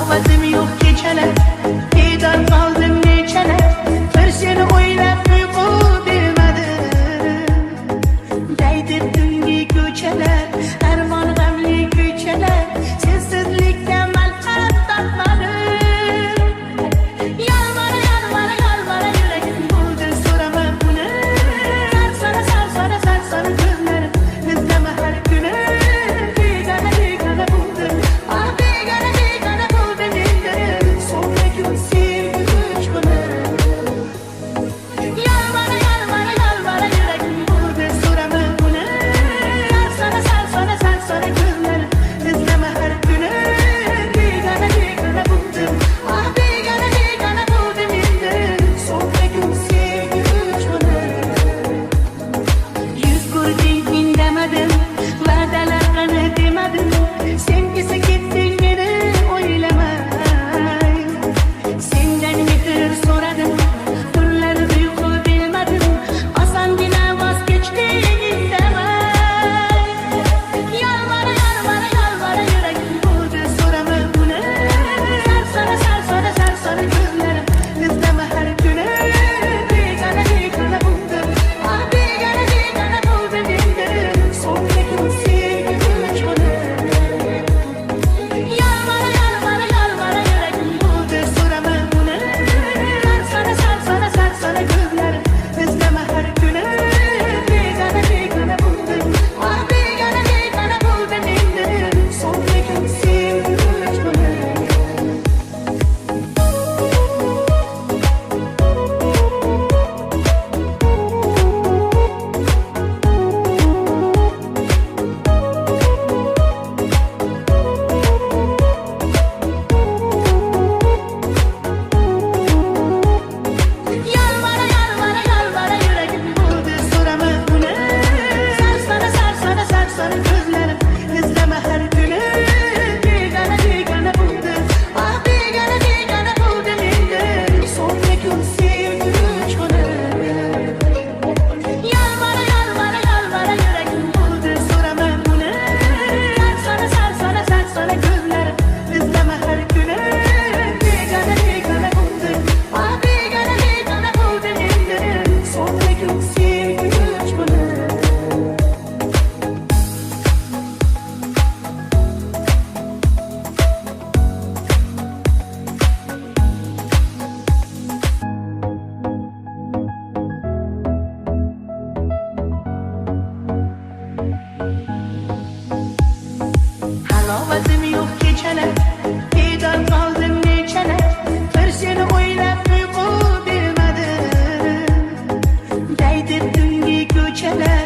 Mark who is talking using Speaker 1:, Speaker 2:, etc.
Speaker 1: Halovazim yo'q kechalar, bedor qoldim nechalar, bir seni o'ylab uyqu bermadim. Daydi tungi ko'chalar, armon g'amli ko'chalar, sensizlikdan malham topmadim. Yolvora yolvora yolvora yuragim bo'ldi, so'rama buni. Sarsona ko'zlarim izlama har kuni. Begona begona bo'ldim, ah begona begona bo'ldim endi. So'nggi sevgi uchquni. Yolvora yolvora yolvora yuragim bo'ldi, so'rama buni. Sarsona ko'zlarim izlama har kuni. Begona begona bo'ldim, ah begona begona bo'ldim endi. So'nggi sevgi uchquni. Yuz ko'rding indamadim, va'dalar qani demadim. Sen esa ketding meni o'ylamay. Sendan mehr so'radim, tunlar uyqu bilmadim. Osongina voz kechding indamay. Yolvora yolvora yolvora yuragim bo'ldi, so'rama buni. Sarsona ko'zlarim izlama har kuni. Begona begona bo'ldim, ah begona begona bo'ldim endi. So'nggi sevgi uchquni. Yolvora yolvora yolvora yuragim bo'ldi, so'rama buni. Sarsona ko'zlarim izlama har kuni. Begona begona bo'ldim, ah begona begona bo'ldim endi. So'nggi sevgi uchquni. Yolvora yolvora yolvora yuragim bo'ldi, so'rama buni. Sarsona ko'zlarim izlama har kuni. Begona begona bo'ldim, ah begona begona bo'ldim endi. So'nggi sevgi uchquni. Yolvora yolvora yolvora yuragim bo'ldi, so'rama buni. Sarsona ko'zlarim izlama har kuni. Begona begona bo'ldim, ah begona begona bo'ldim endi. So'nggi sevgi uchquni. Halovazim yo'q kechalar, bedor qoldim nechalar, bir seni o'ylab uyqu bermadim. Daydi tungi ko'chalar,